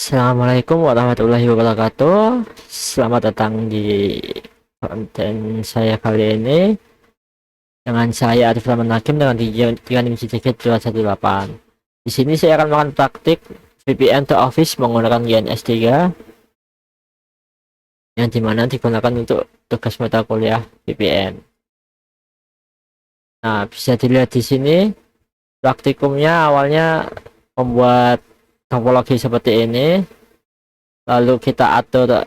Assalamualaikum warahmatullahi wabarakatuh. Selamat datang di konten saya kali ini dengan saya Arif Rahman Hakim dengan tujuan misi tiket 218. Di sini saya akan melakukan praktik VPN to Office menggunakan GNS3 yang dimana digunakan untuk tugas mata kuliah VPN. Nah, bisa dilihat di sini praktikumnya awalnya membuat topologi seperti ini, lalu kita atur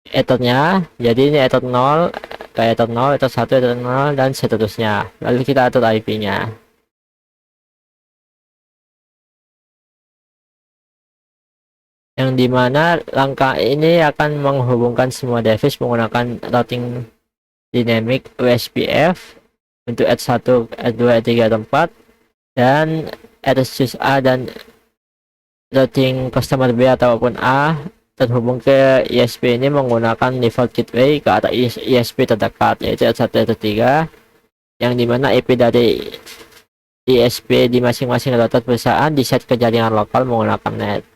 ethernya, jadi ini ether 0 ke ether 0, ether 1, ether 0 dan seterusnya. Lalu kita atur IP-nya, yang dimana langkah ini akan menghubungkan semua device menggunakan routing dynamic USPF untuk ETH1, ETH2, ETH3, ETH4 dan ETH A dan routing customer B ataupun A terhubung ke ISP ini menggunakan default gateway ke arah ISP terdekat, yaitu ETH1, ETH3, yang dimana IP dari ISP di masing-masing router perusahaan di set ke jaringan lokal menggunakan net.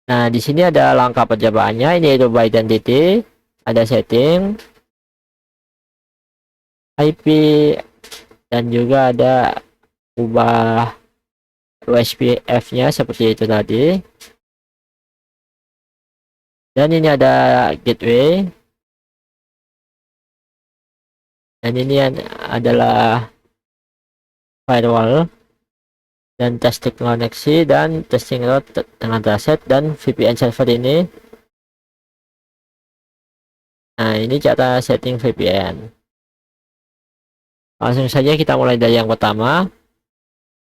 Nah, di sini ada langkah percobaannya, ini yaitu by identity, ada setting, IP, dan juga ada ubah USPF-nya seperti itu tadi. Dan ini ada gateway. Dan ini adalah firewall dan testing koneksi dan testing route dengan dataset dan VPN server ini. Nah, ini cara setting VPN. Langsung saja kita mulai dari yang pertama.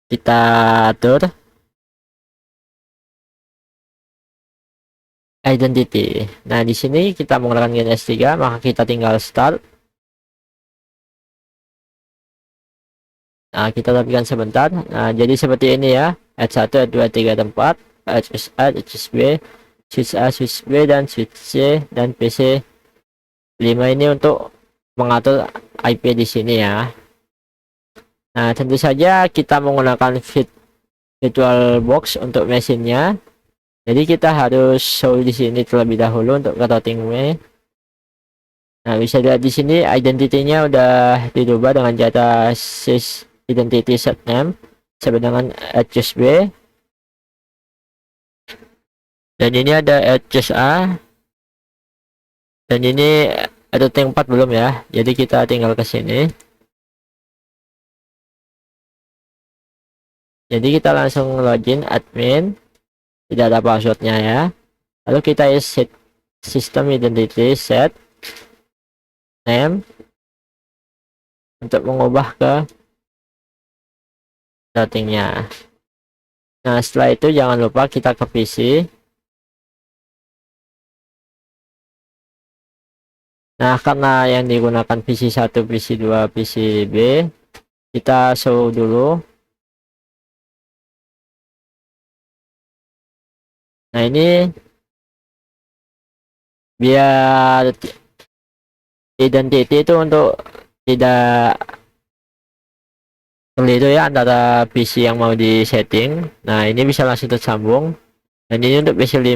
Kita atur identity. Nah, di sini kita menggunakan GNS3, maka kita tinggal start. Nah, kita tapikan sebentar. Nah, jadi seperti ini ya. H1, H2, H3, H4, HSA, HSB, switch A, switch B, dan switch C, dan PC 5 ini untuk mengatur IP di sini ya. Nah, tentu saja kita menggunakan VirtualBox untuk mesinnya. Jadi kita harus show di sini terlebih dahulu untuk ke routing W. Nah, bisa lihat di sini identity-nya udah dirubah dengan cara sys identity set name sama dengan address B. Dan ini ada address A. Dan ini ada routing 4 belum ya. Jadi kita tinggal ke sini. Jadi kita langsung login admin. Tidak ada passwordnya ya. Lalu kita set system identity set name untuk mengubah ke routingnya. Nah, setelah itu jangan lupa kita ke PC. Nah, karena yang digunakan PC1, PC2, PCB, kita show dulu. Nah, ini biar identity itu untuk tidak keliru ya antara PC yang mau di setting. Nah, ini bisa langsung tersambung. Dan ini untuk PC5.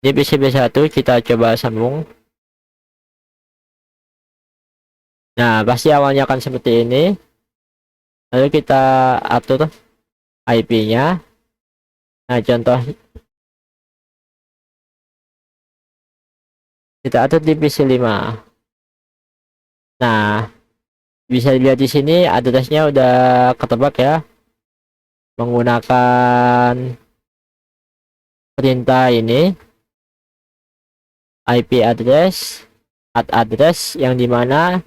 Ini PCB1 kita coba sambung. Nah, pasti awalnya akan seperti ini. Lalu kita atur IP-nya. Nah, contoh kita atur di PC5. Nah, bisa dilihat di sini addressnya udah ketebak ya, menggunakan perintah ini IP address address yang dimana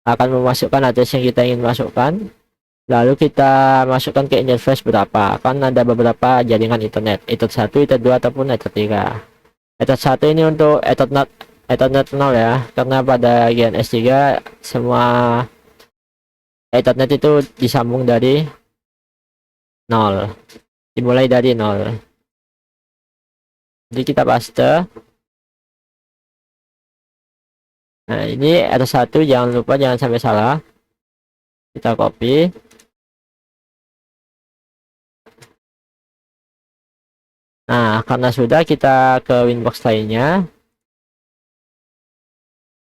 akan memasukkan address yang kita ingin masukkan. Lalu kita masukkan ke interface berapa, kan ada beberapa jaringan internet, Ethernet 1, Ethernet 2 ataupun Ethernet 3. Ethernet 1 ini untuk Ethernet 0 ya, karena pada GNS3 semua Ethernet itu disambung dari 0, dimulai dari 0. Jadi kita paste. Nah, ini Ethernet 1, jangan lupa jangan sampai salah. kita copy. Nah, karena sudah, kita ke Winbox lainnya.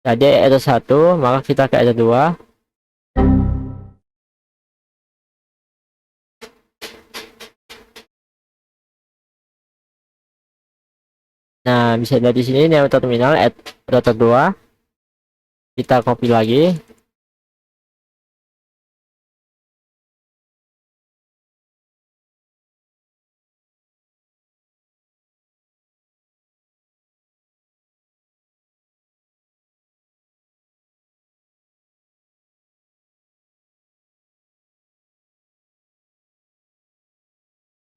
Jadi ada 1, maka kita ke ada 2. Nah, bisa lihat di sini name terminal router 2. Kita copy lagi.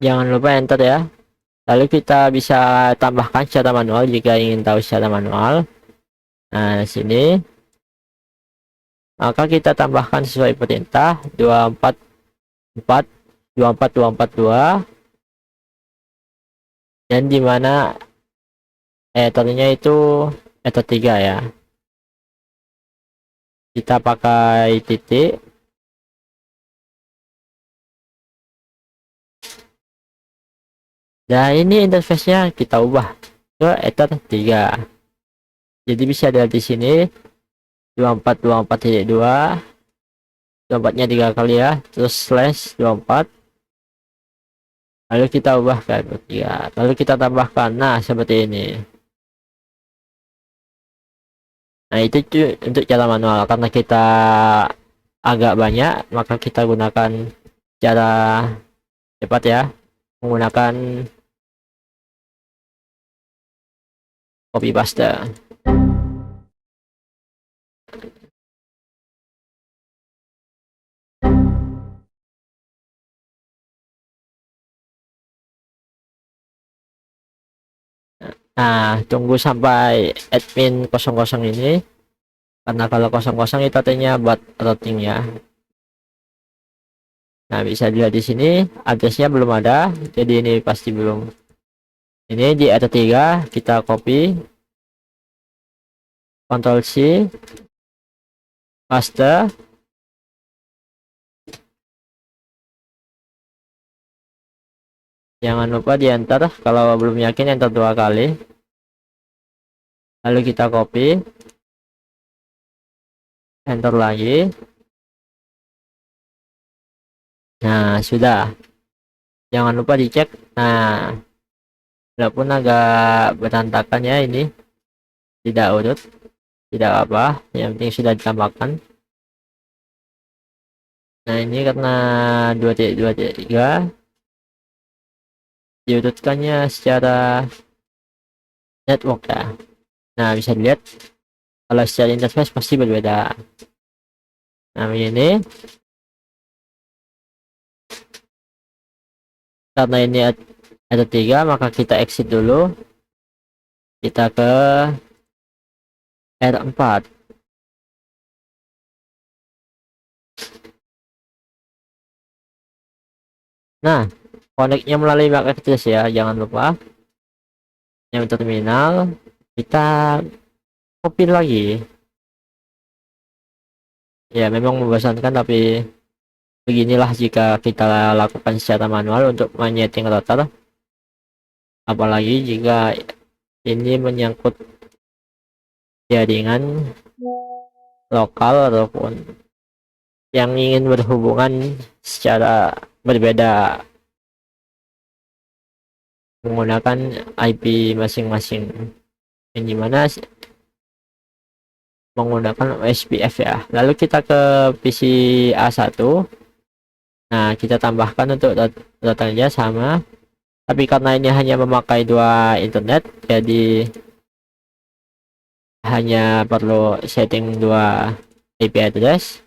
Jangan lupa enter ya. Lalu kita bisa tambahkan secara manual jika ingin tahu secara manual. Nah, sini maka kita tambahkan sesuai perintah 244 24242, dan dimana ethernya itu ether 3 ya. Kita pakai titik. Nah, ini interface-nya kita ubah ke ether 3. Jadi bisa dilihat di sini 2424.2, 24-nya 3 kali ya, terus slash 24, lalu kita ubah ke 3, lalu kita tambahkan, nah seperti ini. Nah, itu untuk cara manual. Karena kita agak banyak, maka kita gunakan cara cepat ya, menggunakan copy paste. Nah, tunggu sampai admin 00 ini, karena kalau 00 itu artinya buat routing ya. Nah, bisa dilihat di sini addressnya belum ada, jadi ini pasti belum. Ini di ada 3, kita copy, Ctrl C, paste. Jangan lupa di enter, kalau belum yakin enter 2 kali. Lalu kita copy, enter lagi. Nah, sudah. Jangan lupa dicek. Nah, walaupun agak berantakan ya ini, tidak urut, tidak apa, yang penting sudah ditambahkan. Nah, ini karena 2.2.3 diurutkannya secara network ya. Nah, bisa dilihat kalau secara interface pasti berbeda. Nah, ini karena ini ada 3, maka kita exit dulu. Kita ke R4. Nah, connect-nya melalui MAC address ya, jangan lupa. Yang terminal kita copy lagi. Ya, memang membosankan, tapi beginilah jika kita lakukan secara manual untuk menyeting router. Apalagi jika ini menyangkut jaringan lokal ataupun yang ingin berhubungan secara berbeda menggunakan IP masing-masing, yang dimana menggunakan OSPF ya. Lalu kita ke PC A1. Nah, kita tambahkan untuk datanya sama, tapi karena ini hanya memakai 2 internet, jadi hanya perlu setting 2 IP address.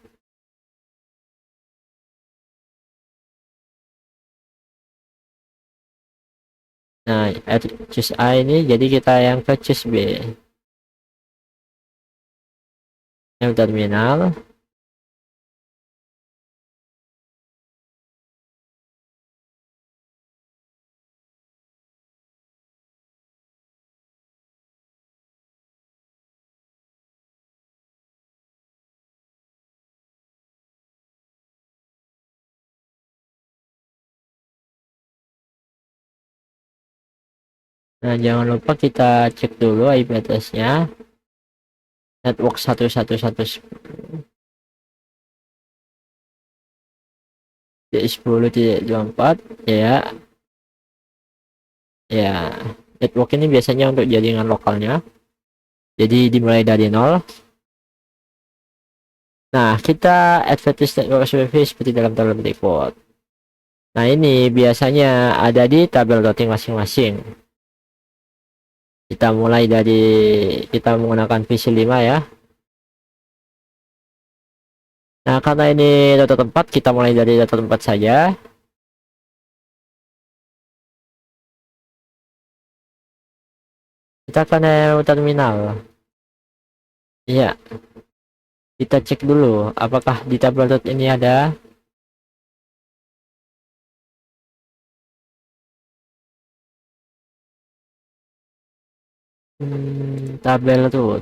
Nah, choose A ini, jadi kita yang ke choose B, yang terminal. Nah, jangan lupa kita cek dulu IP address-nya. Network 111.10.24 ya. Ya, network ini biasanya untuk jaringan lokalnya. Jadi dimulai dari nol. Nah, kita advantage network service seperti dalam tabel berikut. Nah, ini biasanya ada di tabel routing masing-masing. Kita mulai dari kita menggunakan VC5 ya. Nah, karena ini data tempat, kita mulai dari data tempat saja. Kita akan terminal. Iya, kita cek dulu apakah di tabel dot ini ada. Tabel tuh.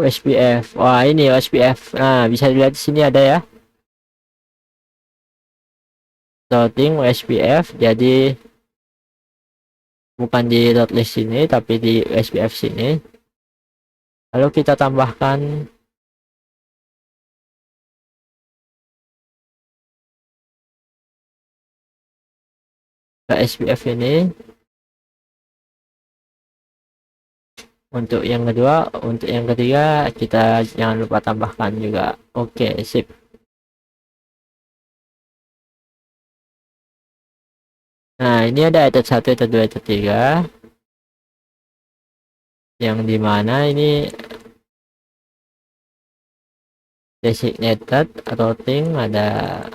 USBF. Wah, ini USBF. Nah, bisa dilihat di sini ada ya. Routing USBF. Jadi bukan di dot list sini tapi di USBF sini. Lalu kita tambahkan ke SPF ini. Untuk yang kedua, untuk yang ketiga kita jangan lupa tambahkan juga. Oke, sip. Nah, ini ada etat 1, etat 2, etat 3. Yang dimana ini designated routing ada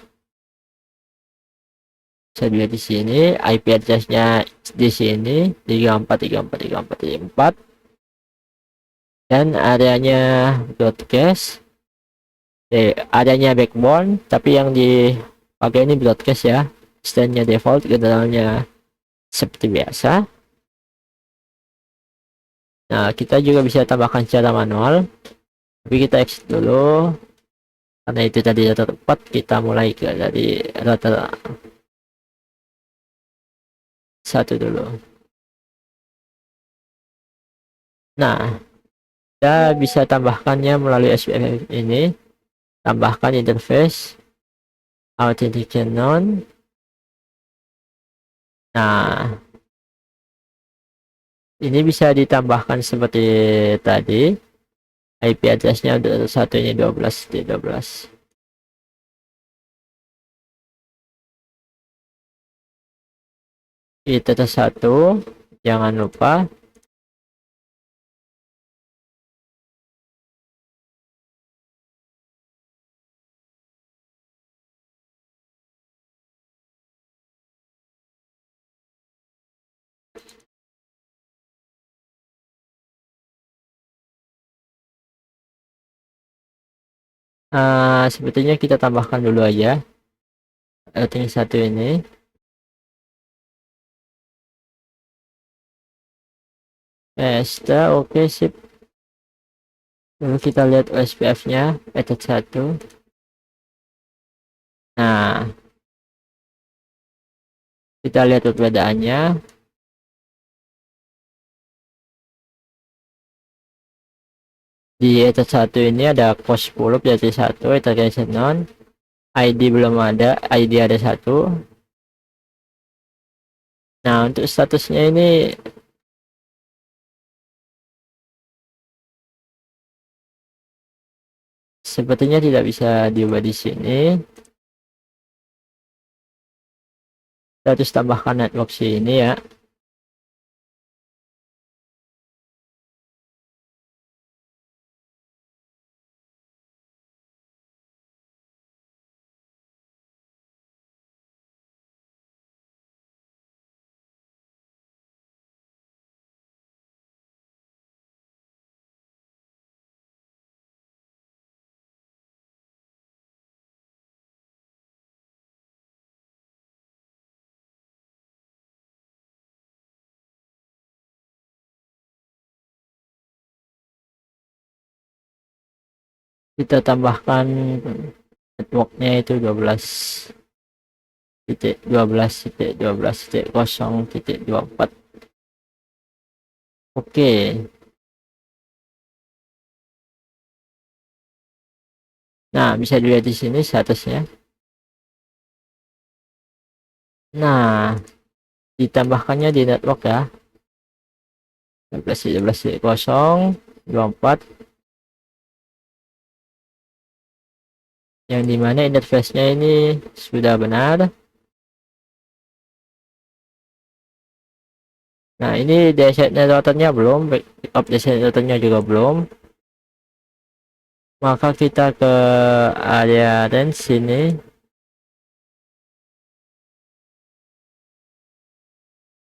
saya lihat di sini, IP address-nya di sini 34343434 dan areanya broadcast. Adanya backbone tapi yang dipakai ini broadcast ya. Standnya default, generalnya seperti biasa. Nah, kita juga bisa tambahkan secara manual. Tapi kita exit dulu. Karena itu tadi data tempat, kita mulai ke dari data satu dulu. Nah, kita bisa tambahkannya melalui SPF ini. Tambahkan interface authentication none. Nah, ini bisa ditambahkan seperti tadi. IP address-nya untuk satu ini 12. Itu satu, jangan lupa. Sepertinya kita tambahkan dulu aja routing satu ini. Oke, sip. Lalu kita lihat OSPF-nya, etat 1. Nah, kita lihat perbedaannya. Di etat 1 ini ada cos 10 berarti 1, etat non. ID belum ada, ID ada 1. Nah, untuk statusnya ini sepertinya tidak bisa diubah di sini. Kita harus tambahkan network sini ya. kita tambahkan networknya itu 12.12.12.0.24. Oke. Nah, bisa dilihat di sini statusnya. Nah, ditambahkannya di network ya. 12.12.0.24, yang dimana interface-nya ini sudah benar. Nah, ini DSN routernya belum, backup DSN routernya juga belum. Maka kita ke area range sini.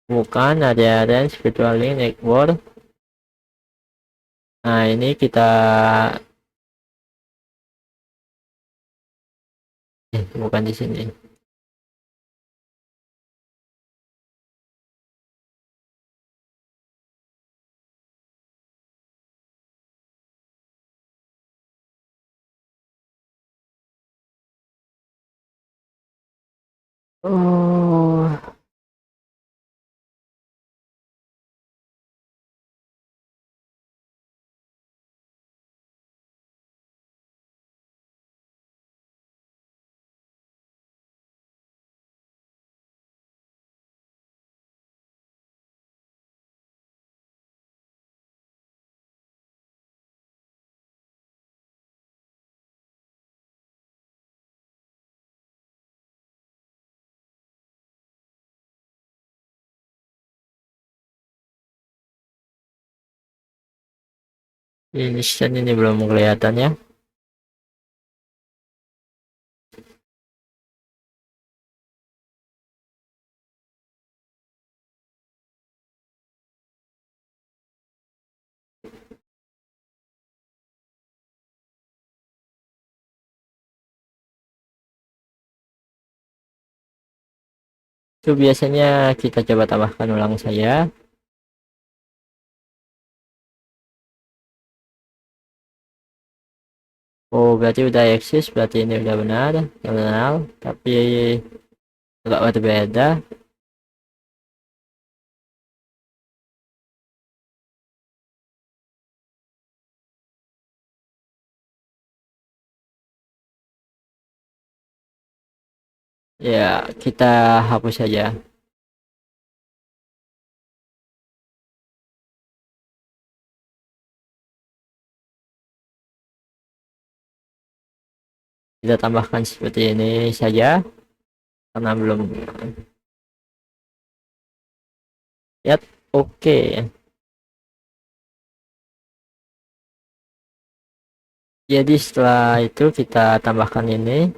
Bukan area range virtual link network. Nah, ini kita bukan di sini. Oh, ini belum kelihatan ya. Itu biasanya kita coba tambahkan ulang saja. Oh, berarti udah eksis, berarti ini udah benar, terminal, tapi agak berbeda. Ya, kita hapus saja. Kita tambahkan seperti ini saja, karena belum. Ya, oke. Jadi setelah itu kita tambahkan ini.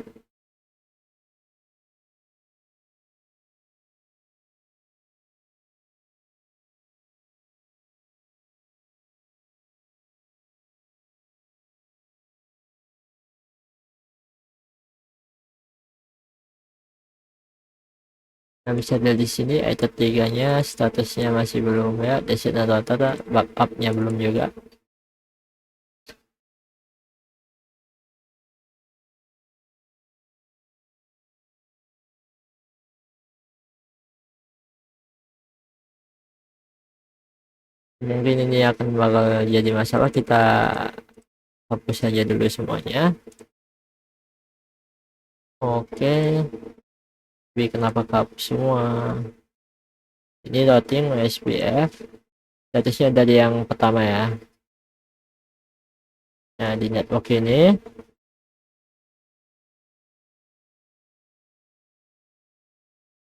Nah, bisa dilihat di sini item 3-nya statusnya masih belum ya, desktop router backupnya belum juga. Mungkin ini akan bakal jadi masalah, kita hapus saja dulu semuanya. Oke, tapi kenapa hapus semua? Ini routing SPF, statusnya dari yang pertama ya. Nah, di network ini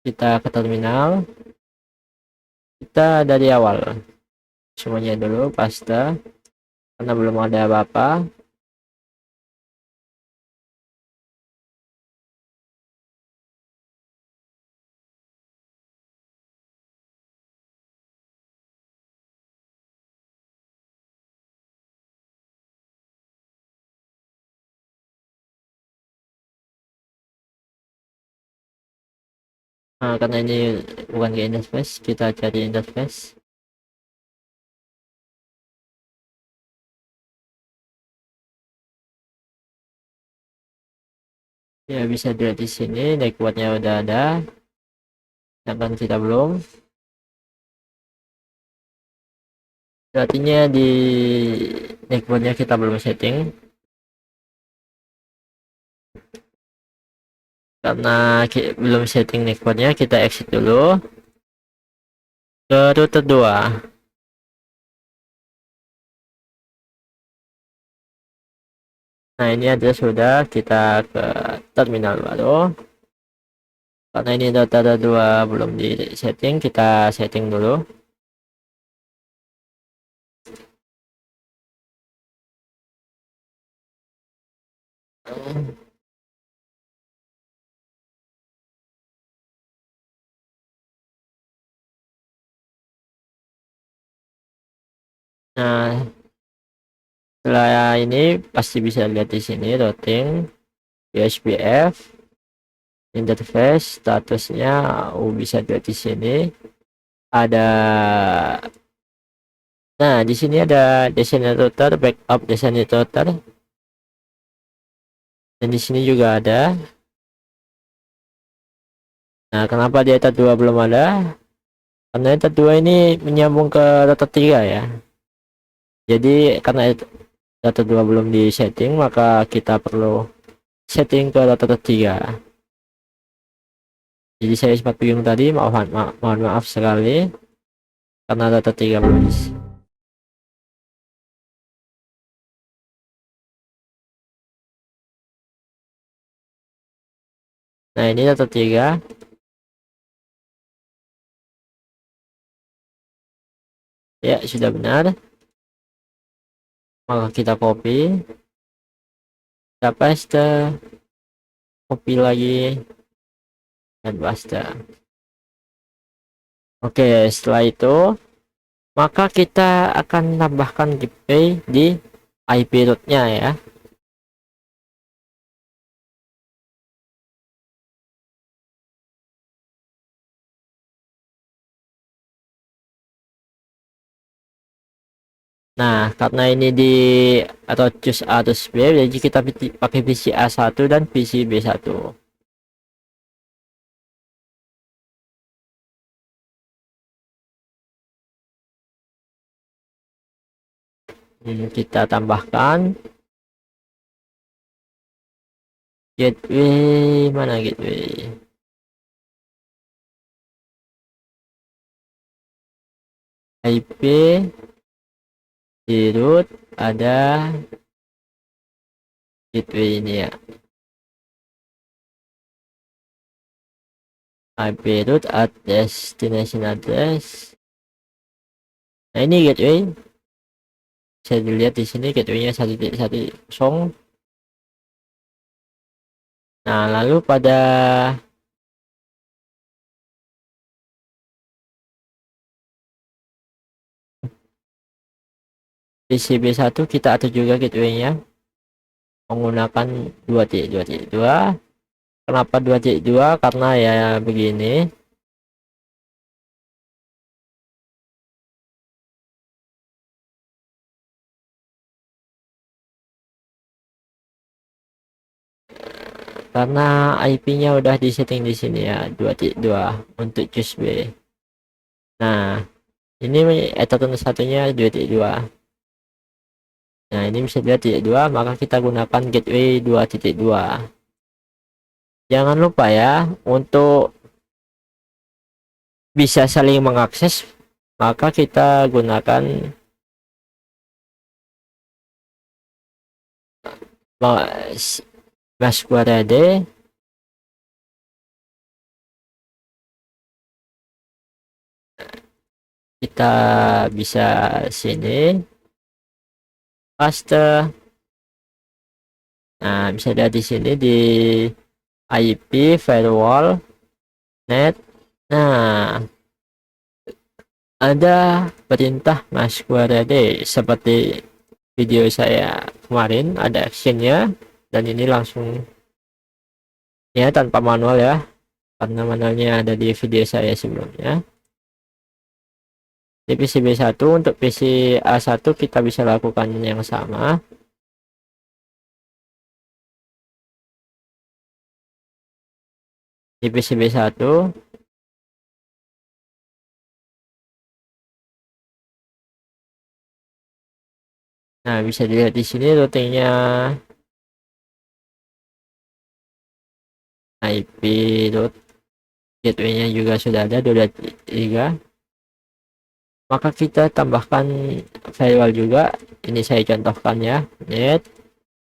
kita ke terminal, kita dari awal semuanya dulu paste, karena belum ada apa-apa. Nah, karena ini bukan ke interface, kita cari interface. Ya bisa dilihat di sini networknya udah ada, sedangkan kita belum. Artinya di networknya kita belum setting, karena belum setting networknya. Kita exit dulu ke router 2. Nah ini aja sudah, kita ke terminal baru. Karena ini router 2 belum di setting, kita setting dulu. Nah setelah ini pasti bisa lihat di sini routing, USBF, interface, statusnya bisa dilihat di sini. Ada, nah di sini ada designated router, backup designated router, dan di sini juga ada. Nah kenapa di ETA 2 belum ada? Karena ETA 2 ini menyambung ke router 3 ya. Jadi karena router 2 belum di setting, maka kita perlu setting ke router 3. Jadi saya sempat bingung tadi, mohon maaf sekali karena router 3 belum di. Nah ini router 3 ya, sudah benar. Maka kita copy, kita paste, copy lagi, dan paste. Oke, setelah itu maka kita akan tambahkan gateway di IP rootnya ya. Nah karena ini di atau choose A atau B, jadi kita pakai PC A1 dan PC B1. Kita tambahkan gateway, mana gateway, IP di root, ada gateway ini ya, IP root at destination address. Nah ini gateway, bisa dilihat di sini gateway-nya 1.1.0. Nah lalu pada PCB1 kita atur juga gateway-nya menggunakan 2.2.2. Kenapa 2.2? Karena ya begini, karena IP-nya udah disetting di sini ya, 2.2 untuk choose B. Nah ini etatan satunya 2.2. Nah ini bisa dilihat 2, maka kita gunakan gateway 2.2. Jangan lupa ya, untuk bisa saling mengakses maka kita gunakan masquerade kita bisa sini paste. Nah bisa lihat di sini di IP firewall net. Nah ada perintah masquerade seperti video saya kemarin, ada actionnya, dan ini langsung ya tanpa manual ya, karena manualnya ada di video saya sebelumnya. Di PC B1, untuk PC A1 kita bisa lakukan yang sama. di PCB1. Nah, bisa dilihat di sini routingnya IP route, gateway-nya juga sudah ada 223. Maka kita tambahkan firewall juga. Ini saya contohkan ya, net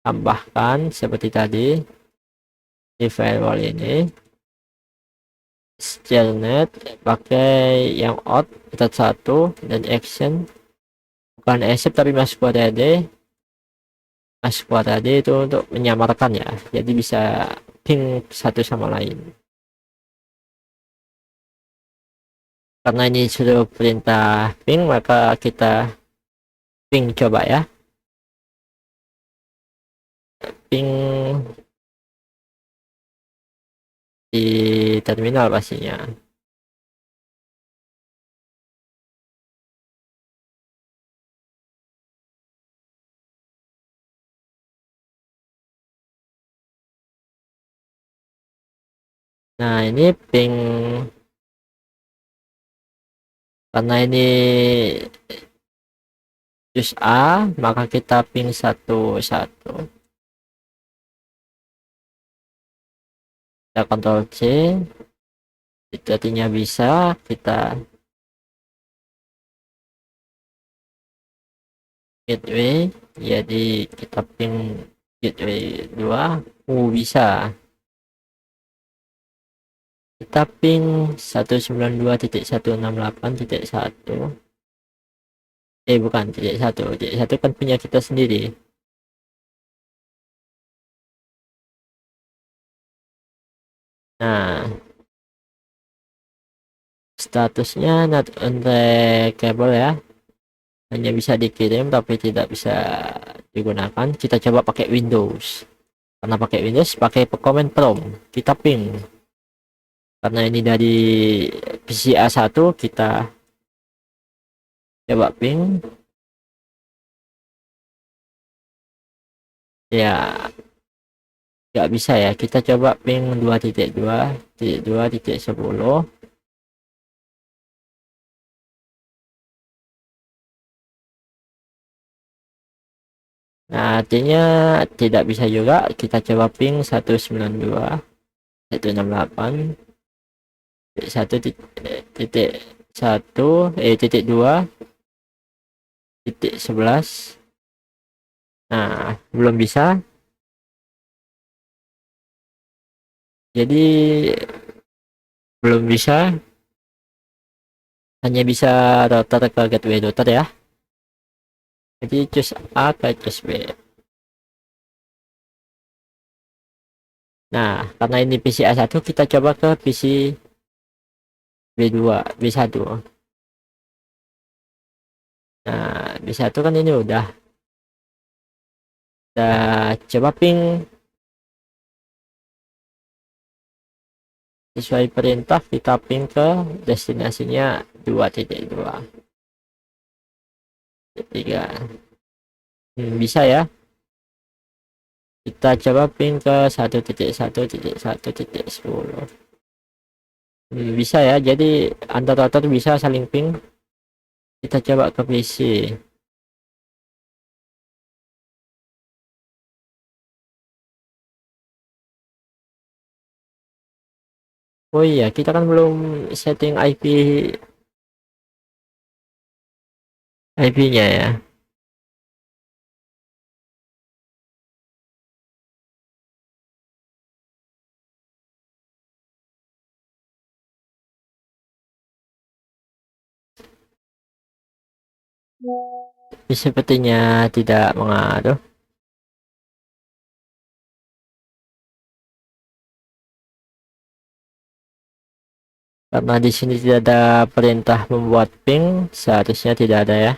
tambahkan seperti tadi di firewall ini Stelnet, pakai yang out metode 1 dan action, bukan accept tapi masuk tadi. Masuk tadi itu untuk menyamarkan ya, jadi bisa ping satu sama lain. Karena ini sudah perintah ping, maka kita ping coba ya, ping di terminal pastinya. Nah, ini ping, karena ini just A, maka kita ping 11. Kita Ctrl C, itu artinya bisa kita gateway, jadi kita ping gateway 2. Bisa kita ping 192.168.1. Bukan titik 1 kan punya kita sendiri. Nah, statusnya not untrackable ya, hanya bisa dikirim tapi tidak bisa digunakan. Kita coba pakai Windows. Karena pakai Windows, pakai command prompt kita ping. Karena ini dari PCA1, kita coba ping ya, nggak bisa ya. Kita coba ping 2.2.2.10. Nah, artinya tidak bisa juga. Kita coba ping 192.168 titik 2.11. Nah, belum bisa. Jadi belum bisa, hanya bisa router ke gateway router ya. Jadi choose A ke choose B. Nah, karena ini PCA1, kita coba ke PC B2, B1. Nah, B1 kan ini udah coba ping sesuai perintah, kita ping ke destinasinya 2.2 3. Bisa ya. Kita coba ping ke 1.1.1.10. Bisa ya, jadi antar router bisa saling ping. Kita coba ke PC. Oh iya, kita kan belum setting IP-nya ya. Ini sepertinya tidak mengaruh. Karena di sini tidak ada perintah membuat ping, seharusnya tidak ada ya.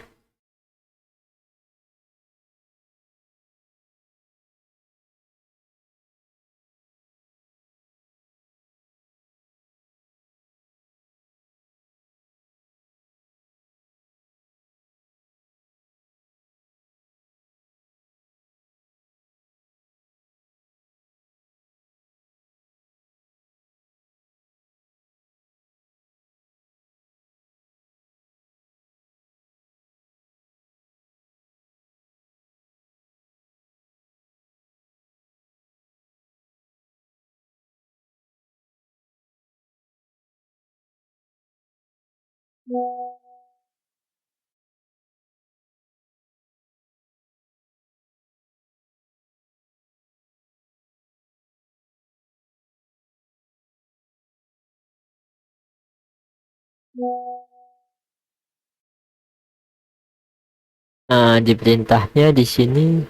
Nah, di perintahnya di sini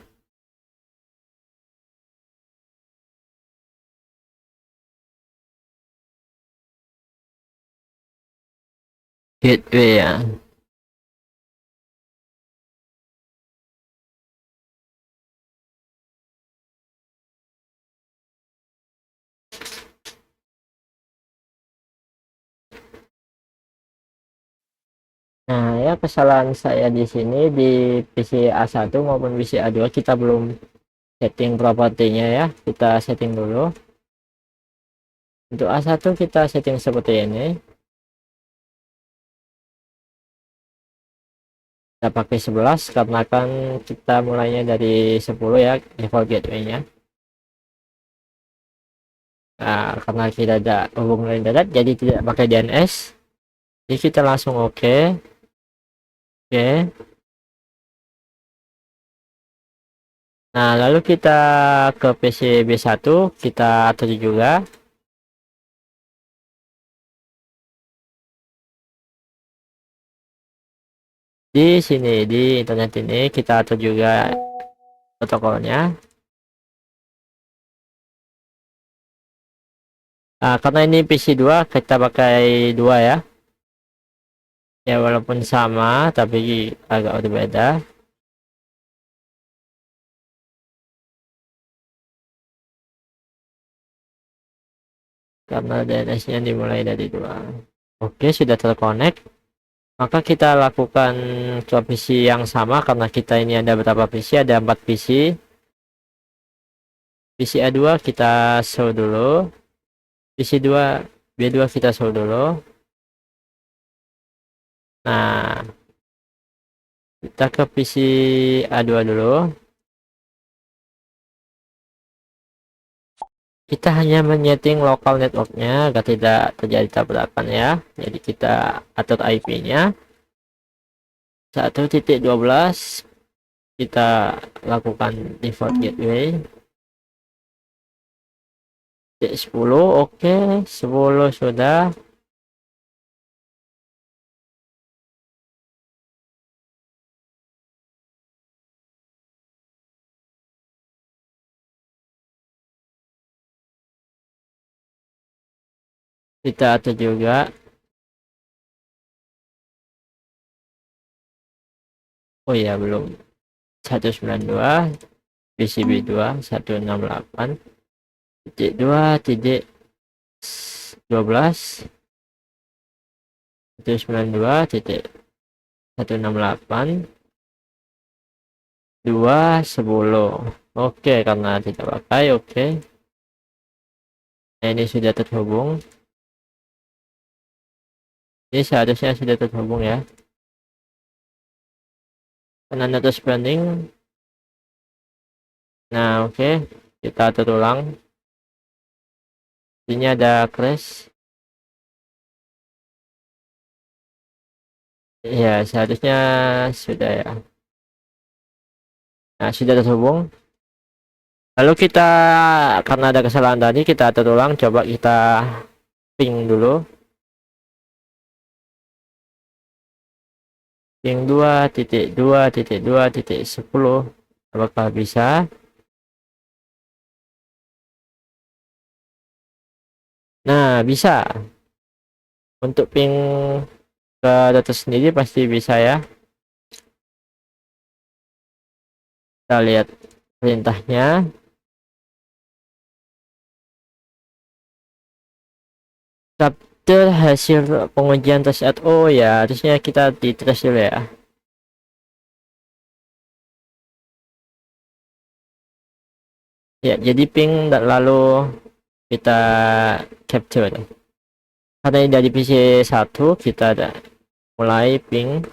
gateway ya. Nah, ya kesalahan saya di sini di PC A1 maupun PC A2 kita belum setting propertinya ya. Kita setting dulu. Untuk A1 kita setting seperti ini. Kita pakai 11 karena kan kita mulainya dari 10 ya level gateway-nya. Nah, karena kita ada hubungan darat jadi tidak pakai DNS. Jadi kita langsung oke. Oke. Nah, lalu kita ke PC B1, kita atur juga. Di sini, di internet ini, kita atur juga protokolnya. Nah, karena ini PC 2, kita pakai 2 ya. Ya, walaupun sama, tapi agak berbeda. Karena DNS-nya dimulai dari 2. Oke, sudah terkonek. Maka kita lakukan ke PC yang sama karena kita ini ada berapa PC, ada 4 PC. PC A2 kita show dulu. PC 2 B2 kita show dulu. Nah, kita ke PC A2 dulu. Kita hanya menyeting lokal networknya agar tidak terjadi tabrakan ya. Jadi kita atur IP-nya 1.12. Kita lakukan default gateway 10. Oke, 10 sudah. Kita atur juga. Oh ya, belum. 192 PCB 2 168 titik 2 titik 12 192 titik 168 210. Oke, karena tidak pakai. Oke, nah, ini sudah terhubung. Ini seharusnya sudah terhubung ya. Penanda terus banding. Nah, oke, kita atur ulang. Ini ada crash. Ya, seharusnya sudah ya. Nah, sudah terhubung. Lalu kita, karena ada kesalahan tadi, kita atur ulang. Coba kita ping dulu. Ping 2.2.2.10. Apakah bisa? Nah, bisa. Untuk ping ke data sendiri pasti bisa ya. Kita lihat perintahnya. Capture hasil pengujian tes. Oh ya, harusnya kita di tes dulu ya. Ya, jadi ping lalu kita capture. Karena ini dari PC 1 kita ada mulai ping.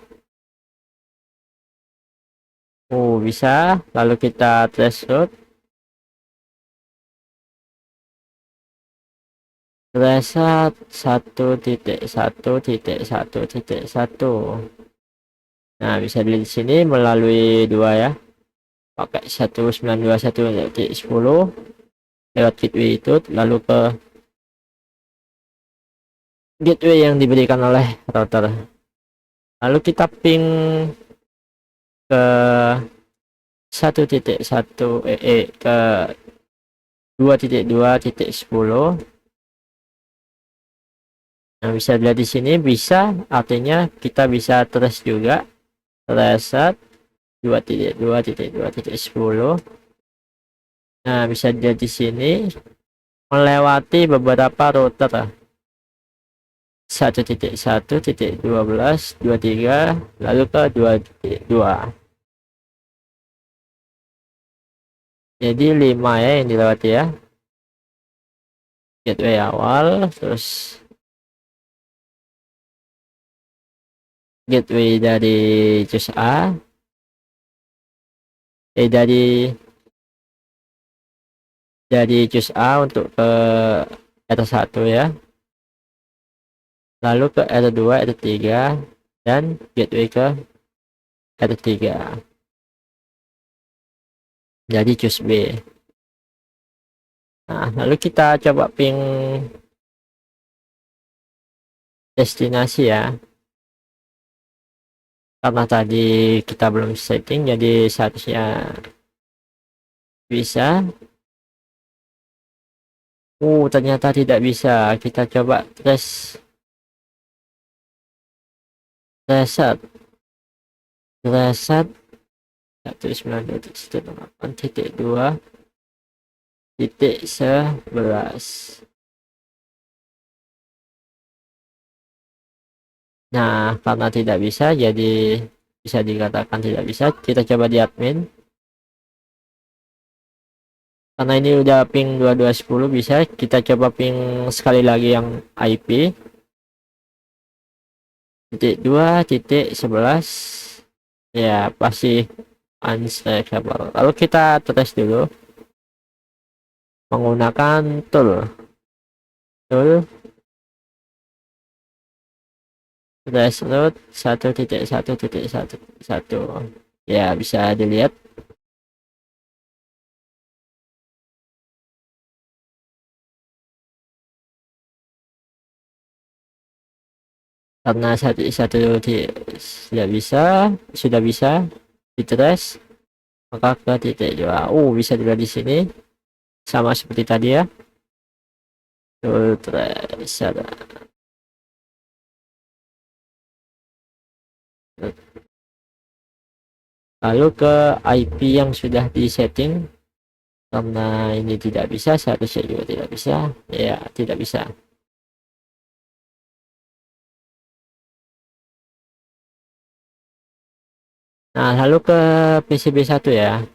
Oh, bisa. Lalu kita threshold. reset 1.1.1.1. Nah, bisa dilihat di sini melalui dua ya, pakai 1921.10 lewat gateway itu, lalu ke gateway yang diberikan oleh router. Lalu kita ping ke 1.1 ke 2.2.10. Nah, bisa dilihat di sini, bisa artinya kita bisa terus juga reset 2.2.2.10. Nah, bisa dilihat di sini melewati beberapa router 1.1.12, 23, lalu ke 2.2. Jadi 5 ya yang dilewati ya. Gateway awal, terus gateway dari choose A, dari choose A untuk ke R1 ya, lalu ke R2, R3, dan gateway ke R3. Jadi choose B. Nah, lalu kita coba ping destinasi ya. Karena tadi kita belum setting, jadi seharusnya bisa. Ternyata tidak bisa. Kita coba reset 192.11. Nah, karena tidak bisa, jadi bisa dikatakan tidak bisa. Kita coba di admin. Karena ini udah ping 2210, bisa kita coba ping sekali lagi yang IP 2.11. Ya, pasti unstable. Lalu kita tes dulu menggunakan tool root 1.1.1.1. Ya, bisa dilihat karena satu sudah bisa dites, maka ke titik 2. Bisa dilihat di sini sama seperti tadi ya. Trace ada. Lalu ke IP yang sudah disetting, karena ini tidak bisa, seharusnya juga tidak bisa. Ya, tidak bisa. Nah, lalu ke PCB1 ya.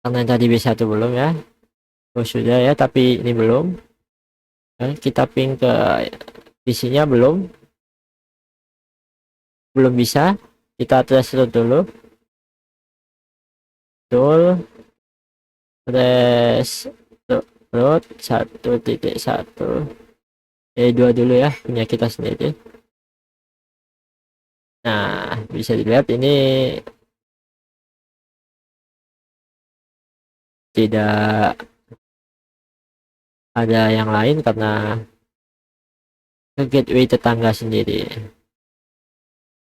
Karena tadi B1 belum ya. Sudah ya, tapi ini belum. Kita ping ke isinya belum bisa. Kita tes dulu. Tes root 1.1. 2 dulu ya, punya kita sendiri. Nah, bisa dilihat ini tidak ada yang lain karena ke gateway tetangga sendiri.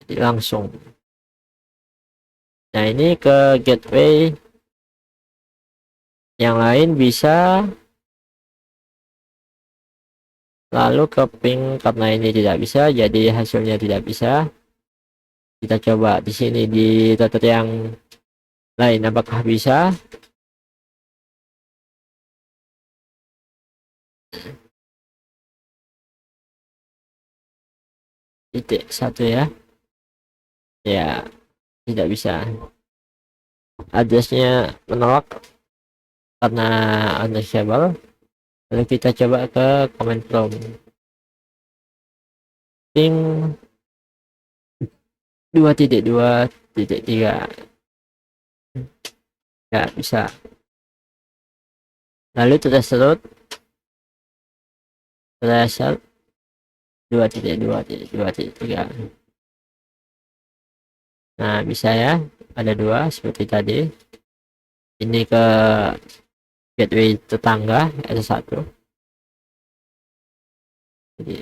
Jadi langsung. Nah, ini ke gateway yang lain bisa, lalu ke ping, karena ini tidak bisa, jadi hasilnya tidak bisa. Kita coba di sini di router yang lain apakah bisa. Titik 1 ya. Ya, tidak bisa. Addressnya menolak karena unreachable. Lalu kita coba ke command prompt ping 2.2.3. Ya, bisa. Lalu terus threshold 2.2.2.3. Nah, bisa ya, ada dua seperti tadi. Ini ke gateway tetangga S1. Jadi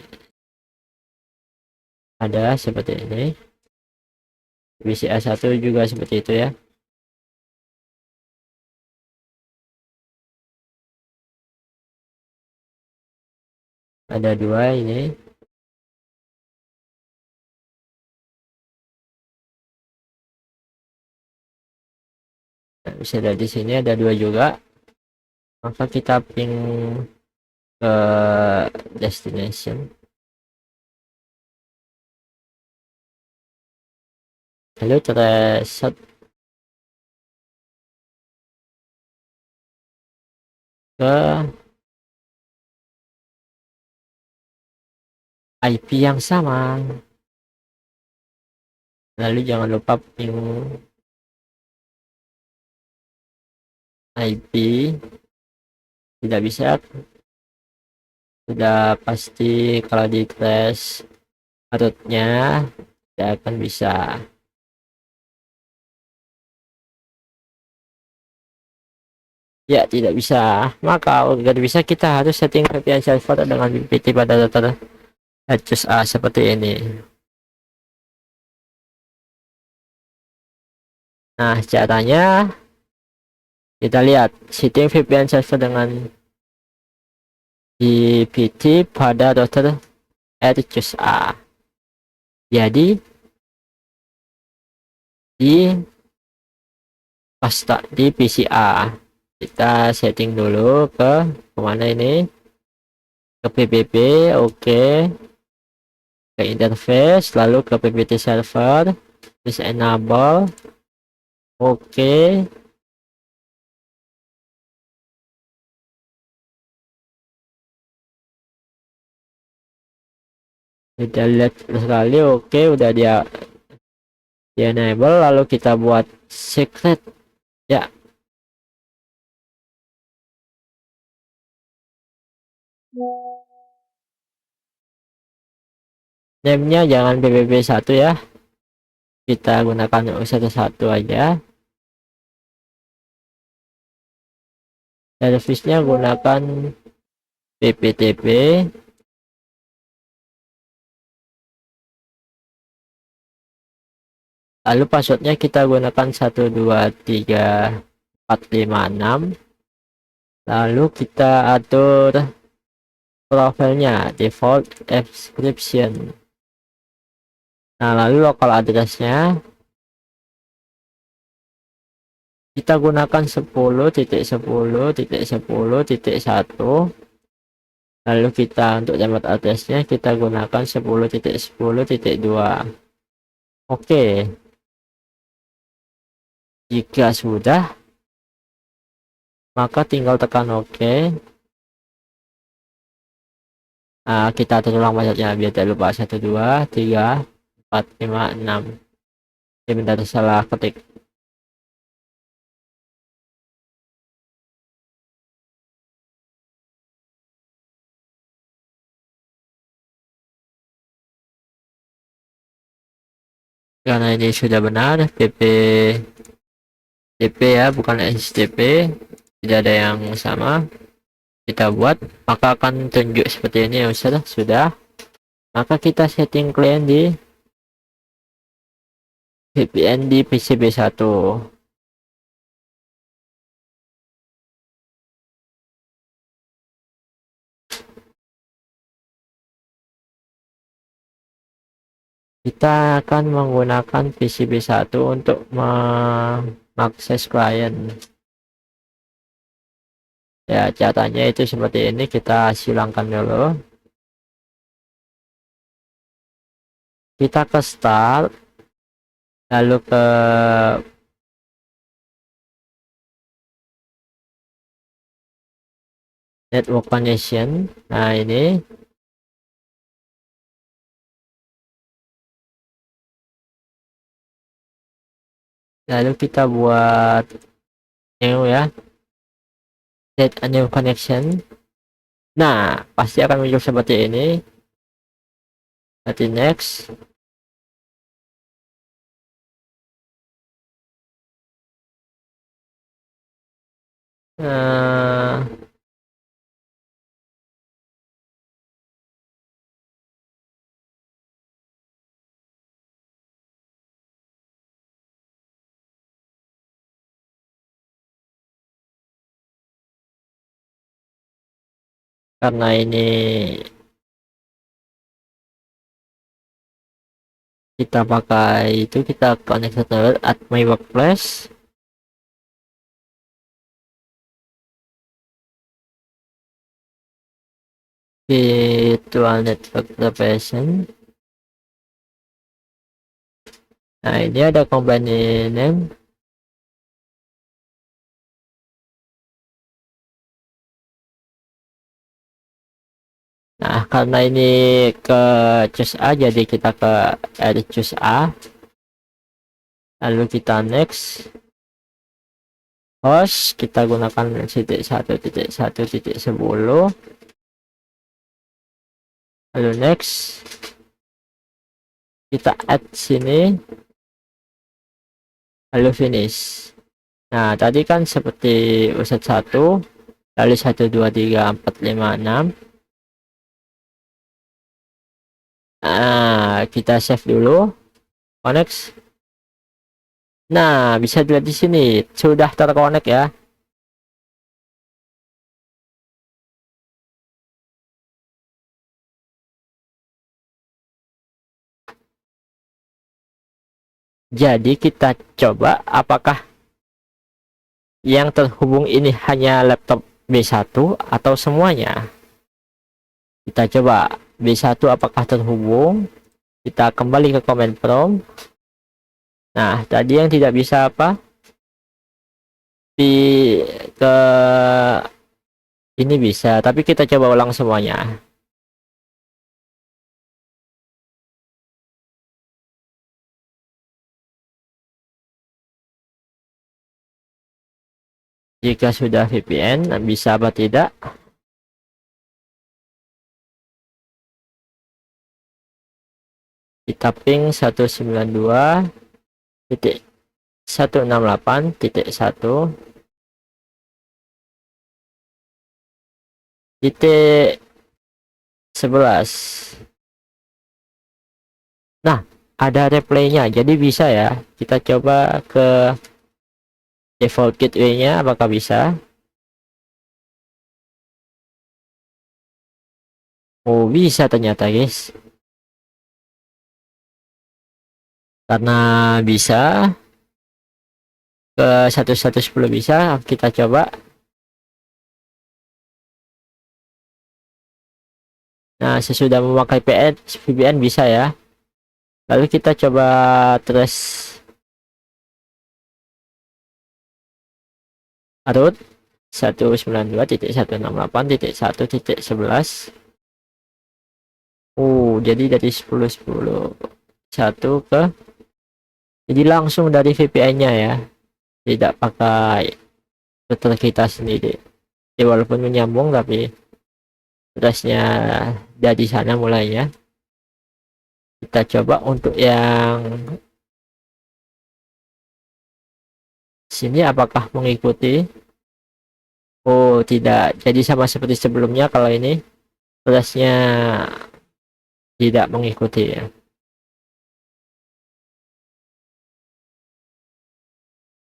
ada seperti ini. WCA1 juga seperti itu ya. Ada dua ini. Nah, bisa lihat di sini ada dua juga. Maka kita ping ke destination. Lalu threshold ke IP yang sama. Lalu jangan lupa ping IP. Tidak bisa, sudah pasti kalau di crash rootnya tidak akan bisa. Ya, tidak bisa. Maka agar bisa kita harus setting VPN server dengan BPT pada data HSA seperti ini. Nah, caranya kita lihat setting VPN server dengan BPT pada router HSA. Jadi di di PCA kita setting dulu ke kemana ini, ke PPP. Oke, ke interface, lalu ke PPT server, terus enable. Oke, udah lihat sekali. Oke, udah di enable, lalu kita buat secret ya. Name-nya jangan PPP1 ya, kita gunakan satu aja. Service-nya gunakan PPTP. Lalu passwordnya kita gunakan 123456. Lalu kita atur profilnya default subscription. Nah, lalu local address-nya kita gunakan 10.10.10.1. Lalu kita untuk tempat address-nya kita gunakan 10.10.2. Oke, jika sudah, maka tinggal tekan oke. Nah, kita atur ulang passwordnya biar tidak lupa. 123456. Ini bentar, salah ketik. Karena ini sudah benar TP ya, bukan STP, tidak ada yang sama. Kita buat, maka akan tunjuk seperti ini ya. Sudah. Maka kita setting klien di VPN di PCB1. Kita akan menggunakan PCB1 untuk mengakses klien. Ya, caranya itu seperti ini. Kita silangkan dulu. Kita ke start, lalu ke network connection. Nah, ini lalu kita buat new ya, set a new connection. Nah, pasti akan muncul seperti ini. Nanti next. Nah, karena ini kita pakai itu, kita connect internet at my workplace. Virtual network location. Nah, ini ada company name. Nah, karena ini ke choose A, jadi kita ke choose A. Lalu kita next. Host, kita gunakan titik 1.1.10. Lalu next. Kita add sini. Lalu finish. Nah, tadi kan seperti uset 1, lalu 1 2 3 4 5 6. Nah, kita save dulu. Connect. Nah, bisa dilihat di sini sudah terkonek ya. Jadi kita coba apakah yang terhubung ini hanya laptop B1 atau semuanya. Kita coba B1 apakah terhubung. Kita kembali ke command prompt. Nah, tadi yang tidak bisa apa? Di ke ini bisa, tapi kita coba ulang semuanya. Jika sudah VPN, bisa apa tidak? Kita ping 192.168.11. Nah, ada replaynya, jadi bisa ya. Kita coba ke default gateway-nya, apakah bisa? Oh, bisa ternyata, guys. Karena bisa ke 1.1.10 bisa, kita coba. Nah, sesudah memakai VPN bisa ya. Lalu kita coba terus root 192.168.1.11. Jadi dari 10.10.1 ke, jadi langsung dari VPN-nya ya, tidak pakai router kita sendiri. Ya, walaupun menyambung tapi terusnya dari sana mulainya. Kita coba untuk yang sini apakah mengikuti. Oh, tidak, jadi sama seperti sebelumnya. Kalau ini terusnya tidak mengikuti ya.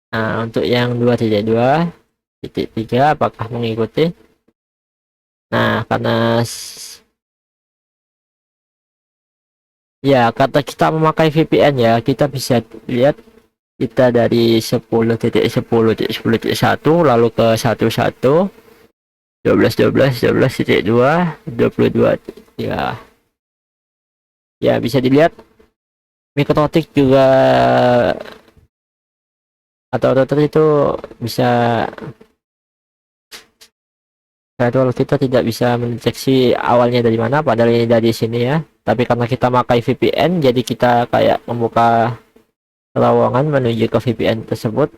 Nah, untuk yang 2.2.3 apakah mengikuti? Nah, karena ya kata kita memakai VPN ya, kita bisa lihat kita dari 10.10.10.1 lalu ke 11 12.12.12.2 22 ya. Ya, bisa dilihat mikrotik juga atau router itu bisa, jadwal kita tidak bisa mendeteksi awalnya dari mana, padahal ini dari sini ya. Tapi karena kita pakai VPN, jadi kita kayak membuka terowongan menuju ke VPN tersebut.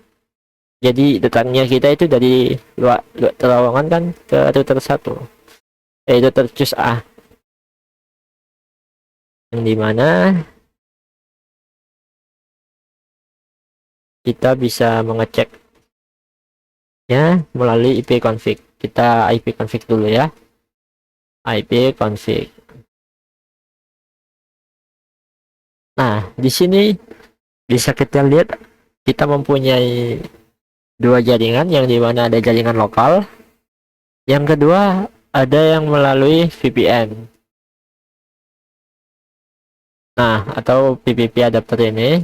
Jadi datangnya kita itu dari luar terowongan kan ke router 1. yaitu tercus A, yang dimana kita bisa mengecek ya melalui IP config. Kita IP config dulu ya, IP config. Nah, di sini bisa kita lihat kita mempunyai dua jaringan, yang dimana ada jaringan lokal, yang kedua ada yang melalui VPN. Nah, atau PPP adapter ini,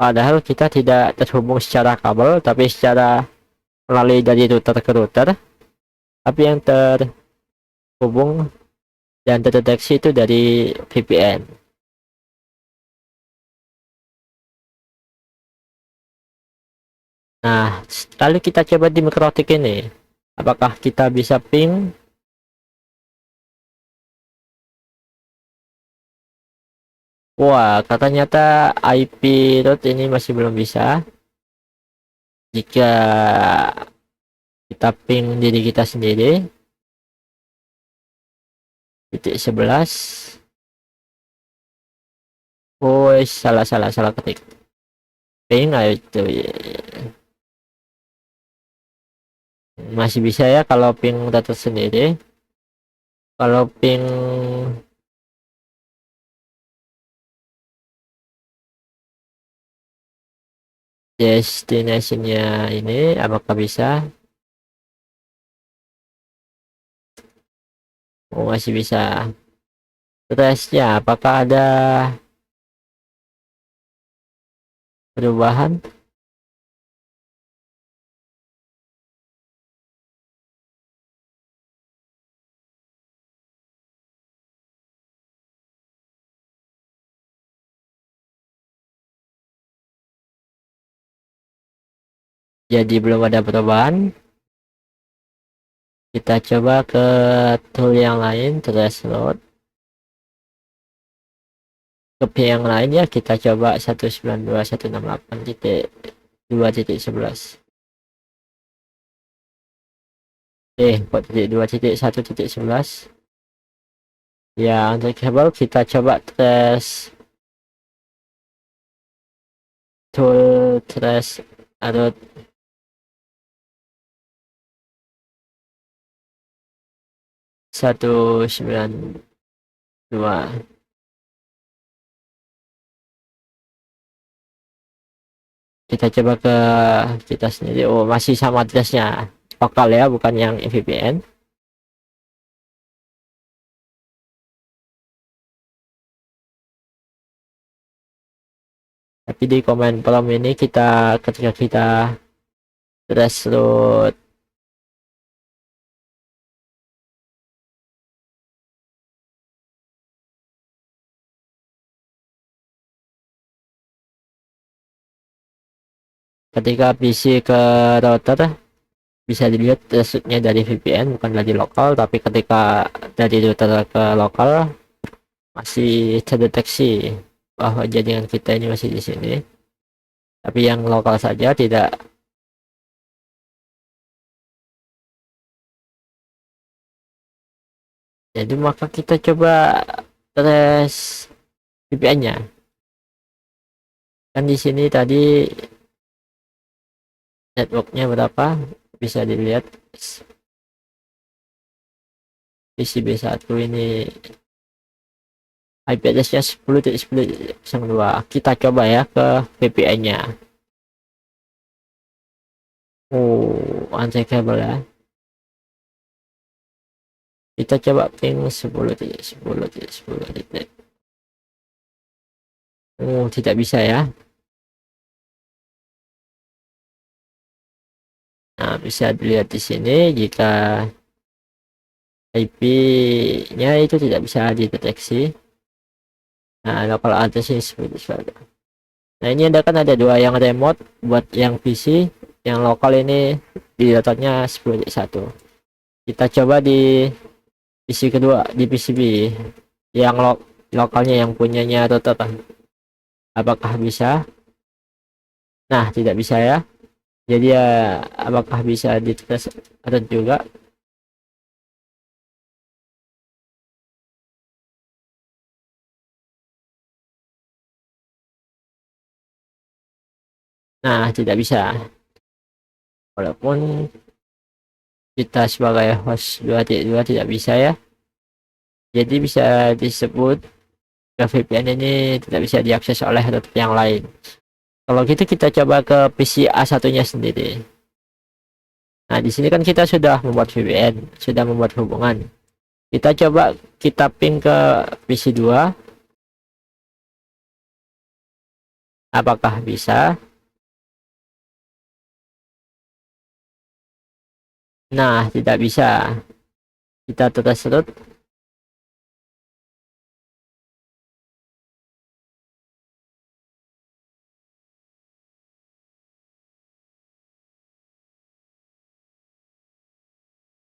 padahal kita tidak terhubung secara kabel, tapi secara melalui dari router ke router, tapi yang terhubung dan terdeteksi itu dari VPN. Nah, lalu kita coba di mikrotik ini, apakah kita bisa ping? Wah, ternyata IP route ini masih belum bisa. Jika kita ping diri kita sendiri, titik 11. Oh, salah ketik. Ping, ayo itu masih bisa ya kalau ping data sendiri. Kalau ping destinasinya ini, apakah bisa? Oh, masih bisa. Terusnya, apakah ada perubahan? Jadi belum ada perubahan. Kita coba ke tool yang lain, load. Ke yang lain ya, kita coba 192.168.2.11. Kok titik 2.1.11 ya. Untuk kabel kita coba tes tool trace atau 192. Kita coba ke kita sendiri. Oh, masih sama addressnya lokal ya, bukan yang VPN. Tapi di command prompt ini kita ketika kita trace root ketika PC ke router, bisa dilihat trace-nya dari VPN, bukan dari lokal. Tapi ketika dari router ke lokal, masih terdeteksi bahwa jaringan kita ini masih di sini, tapi yang lokal saja tidak. Jadi maka kita coba tes VPN-nya. Kan di sini tadi networknya berapa, bisa dilihat PCB1 ini IP address-nya 10.10.2. Kita coba ya ke VPN-nya. Oh, uncheckable ya. Kita coba ping 10.10.10. Oh, tidak bisa ya. Nah, bisa dilihat di sini jika IP-nya itu tidak bisa dideteksi. Nah, local address ini seperti itu. Nah, ini ada kan ada dua, yang remote buat yang PC, yang lokal ini di datanya 10.1. Kita coba di PC kedua, di PCB yang lokalnya, yang punyanya router. Apakah bisa? Nah, tidak bisa ya. Jadi ya, apakah bisa dites juga? Nah, tidak bisa. Walaupun kita sebagai host 2.2 tidak bisa ya. Jadi bisa disebut VPN ini tidak bisa diakses oleh tetap yang lain. Kalau gitu kita coba ke PC A1-nya sendiri. Nah, di sini kan kita sudah membuat VPN, sudah membuat hubungan. Kita coba kita ping ke PC 2. Apakah bisa? Nah, tidak bisa. Kita terus root.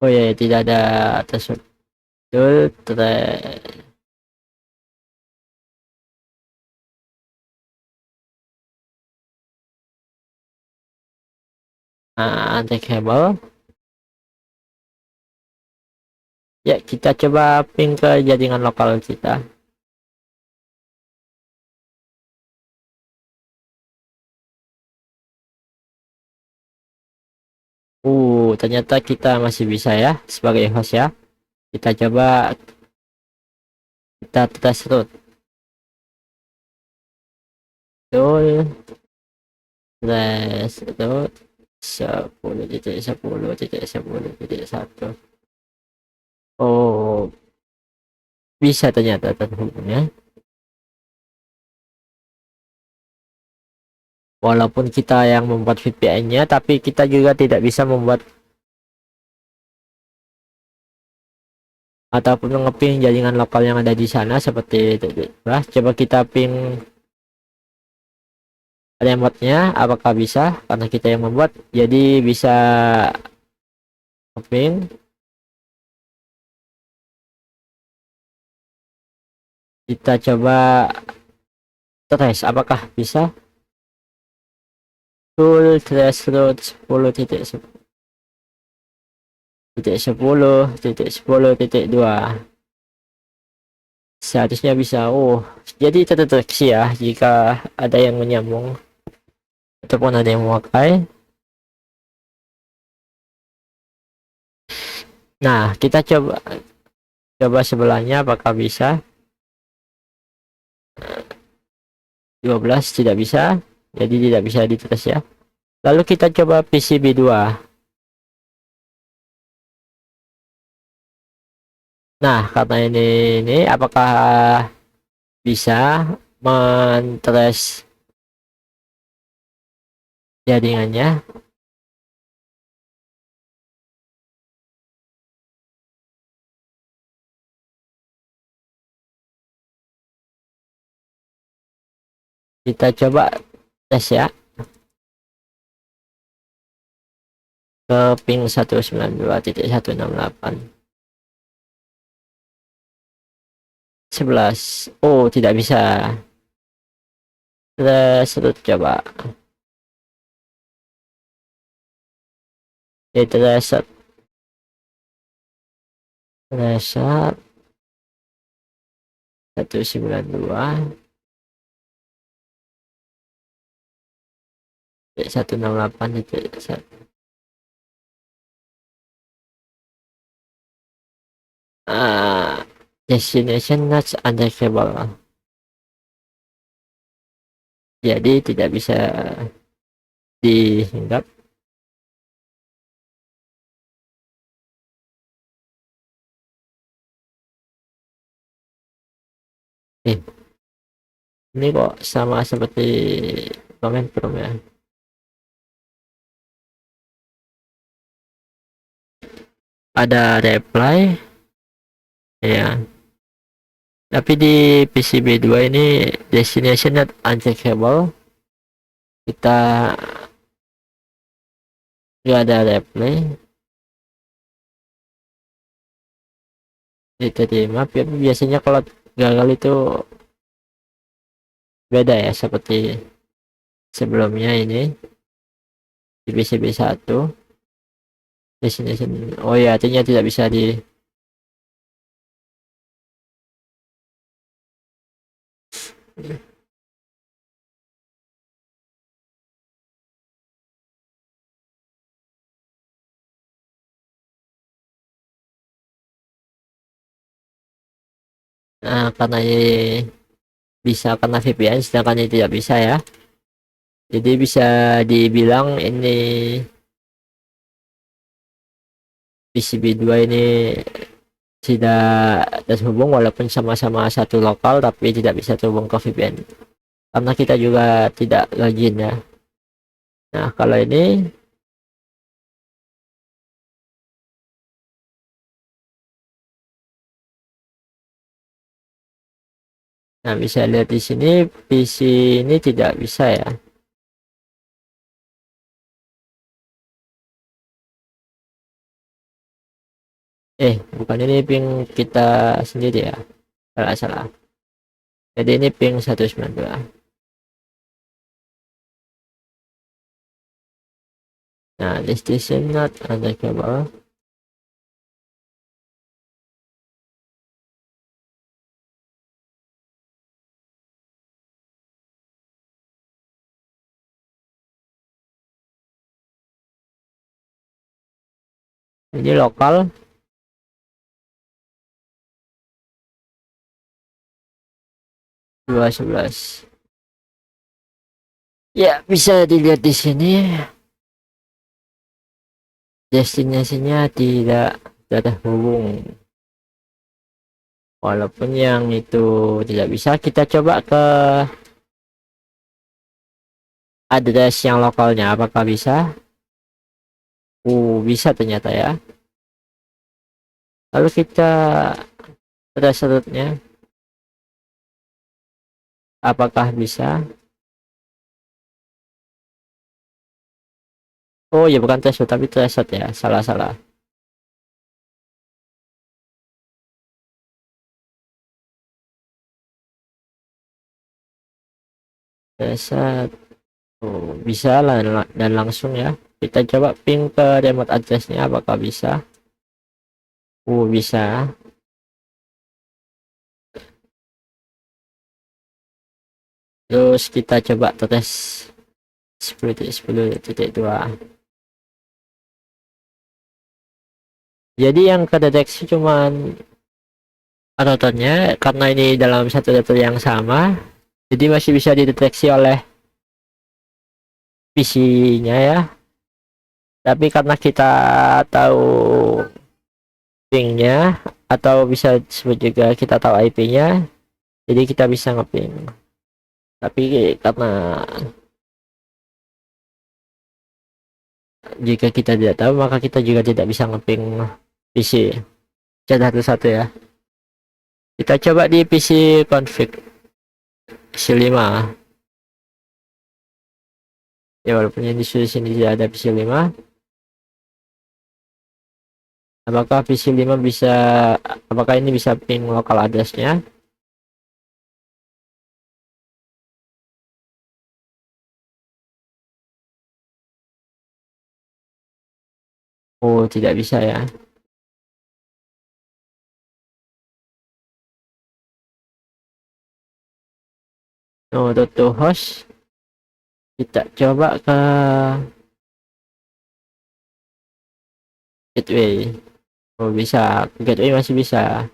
Oh ya, tidak ada tersebut. Nah, anti kabel. Ya, kita coba ping ke jaringan lokal kita. Ternyata kita masih bisa ya sebagai host ya. Kita coba kita tes root. Betul, tes root 10.10.10.1. Oh, bisa ternyata terhubungnya. Walaupun kita yang membuat VPN-nya, tapi kita juga tidak bisa membuat ataupun ngeping jaringan lokal yang ada di sana seperti itu. Nah, coba kita ping remote-nya, apakah bisa? Karena kita yang membuat, jadi bisa ngeping. Kita coba tes, apakah bisa? Full threshold 10.10.10.10.2. Seharusnya bisa. Jadi terdeteksi ya jika ada yang menyambung ataupun ada yang memakai. Nah, kita coba sebelahnya apakah bisa. 12 tidak bisa, jadi tidak bisa dites ya. Lalu kita coba PCB 2. Nah, karena ini apakah bisa mentres jaringannya? Kita coba tes ya ke ping 192.168. 11. Oh, tidak bisa. Terus coba. Reset. Reset 192 168 itu. Destination not undetectable, jadi tidak bisa dihinggap. Ini kok sama seperti komen Chrome ya. Ada reply ya, tapi di PCB 2 ini destination not uncheckable, kita nggak ada reply diterima. Tapi biasanya kalau gagal itu beda ya seperti sebelumnya. Ini di PCB 1 destination, oh ya, artinya tidak bisa di Nah, karena ini bisa karena VPN, sedangkan ini tidak bisa ya. Jadi bisa dibilang ini PCB2 ini tidak terhubung walaupun sama-sama satu lokal, tapi tidak bisa terhubung ke VPN karena kita juga tidak login ya. Nah, kalau ini bisa lihat di sini PC ini tidak bisa ya. Bukan, ini ping kita sendiri ya. Salah. Jadi ini ping 192. Nah, this station not under cable. Ini lokal 211. Ya, bisa dilihat di sini destinasinya tidak terhubung. Walaupun yang itu tidak bisa, kita coba ke address yang lokalnya apakah bisa. Bisa ternyata ya. Lalu kita resetnya apakah bisa. Oh ya, bukan threshold tapi reset ya, salah. Reset. Bisa lah, dan langsung ya kita coba ping ke remote addressnya apakah bisa. Bisa. Terus kita coba tes 10.10.2. Jadi yang kedeteksi cuman routernya, karena ini dalam satu router yang sama, jadi masih bisa dideteksi oleh PC-nya ya. Tapi karena kita tahu pingnya, atau bisa disebut juga kita tahu IP-nya, jadi kita bisa ngeping. Tapi karena jika kita tidak tahu, maka kita juga tidak bisa ngeping PC. Satu-satu ya. Kita coba di PC config PC5. Ya, walaupun yang di sini tidak ada PC5. Apakah PC5 bisa, apakah ini bisa ping lokal addressnya? Tidak bisa ya. To host, kita coba ke gateway. Bisa, gateway masih bisa.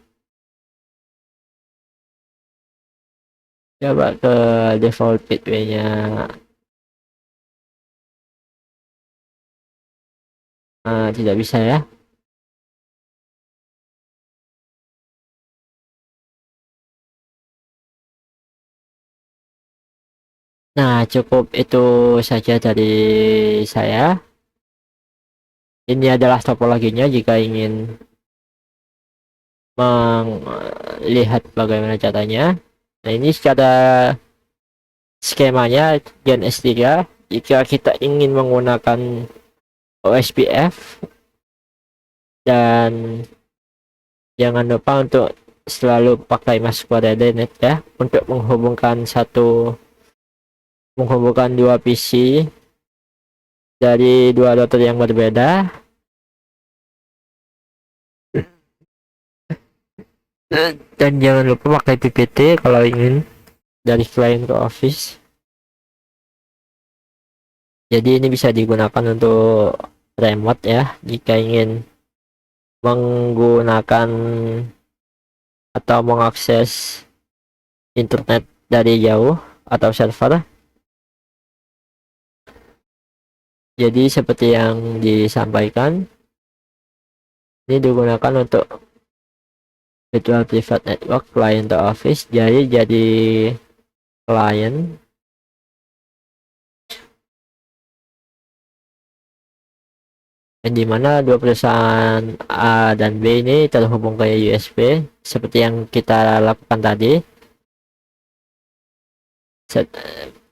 Coba ke default gateway-nya. Tidak bisa ya. Nah, cukup itu saja dari saya. Ini adalah topologinya jika ingin melihat bagaimana caranya. Nah, ini secara skemanya Gen S3 jika kita ingin menggunakan OSPF, dan jangan lupa untuk selalu pakai mask coordinate ya untuk menghubungkan dua PC dari dua router yang berbeda. Dan jangan lupa pakai PPT kalau ingin dari client ke office. Jadi ini bisa digunakan untuk remote ya jika ingin menggunakan atau mengakses internet dari jauh atau server. Jadi seperti yang disampaikan, ini digunakan untuk virtual private network client to office. Jadi klien yang dimana dua perusahaan A dan B ini terhubung ke USB seperti yang kita lakukan tadi.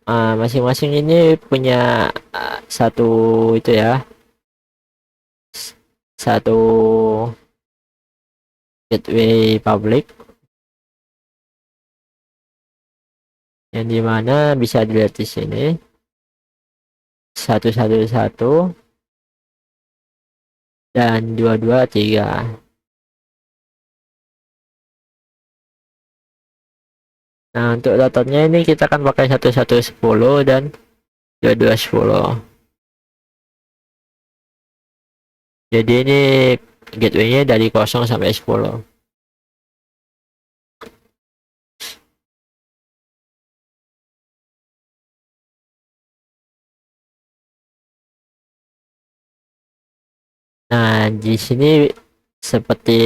Masing-masing ini punya satu itu ya, satu gateway public yang dimana bisa dilihat di sini 111 dan 223. Nah, untuk routernya ini kita akan pakai 1110 dan 2210. Jadi ini gateway-nya dari 0 sampai 10. Nah, di sini seperti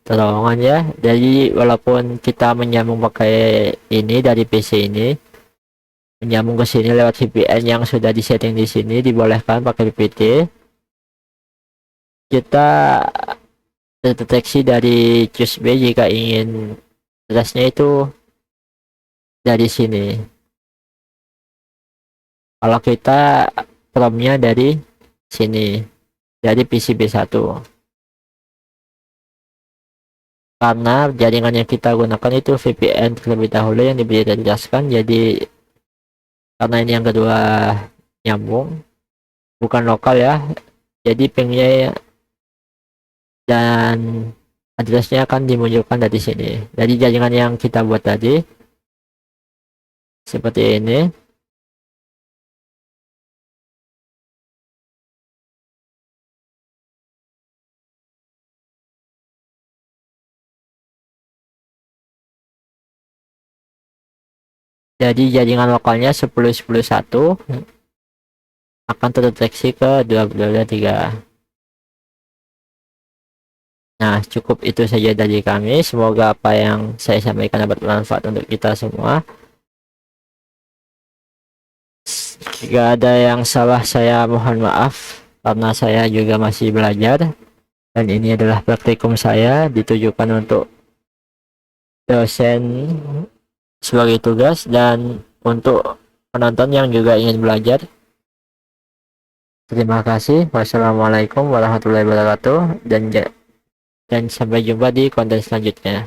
terowongan ya. Jadi walaupun kita menyambung pakai ini dari PC ini, menyambung ke sini lewat VPN yang sudah disetting di sini, dibolehkan pakai VPT. Kita terdeteksi dari USB jika ingin addressnya itu dari sini. Kalau kita promnya dari sini, dari PCB1. Karena jaringan yang kita gunakan itu VPN terlebih dahulu yang dijelaskan. Jadi karena ini yang kedua nyambung, bukan lokal ya. Jadi pingnya dan addressnya akan dimunculkan dari sini. Dari jaringan yang kita buat tadi seperti ini. Jadi jaringan lokalnya 10.10.1 akan terdeteksi ke 223. Nah, cukup itu saja dari kami. Semoga apa yang saya sampaikan dapat bermanfaat untuk kita semua. Jika ada yang salah, saya mohon maaf karena saya juga masih belajar dan ini adalah praktikum saya, ditujukan untuk dosen sebagai tugas dan untuk penonton yang juga ingin belajar. Terima kasih. Wassalamualaikum warahmatullahi wabarakatuh dan sampai jumpa di konten selanjutnya.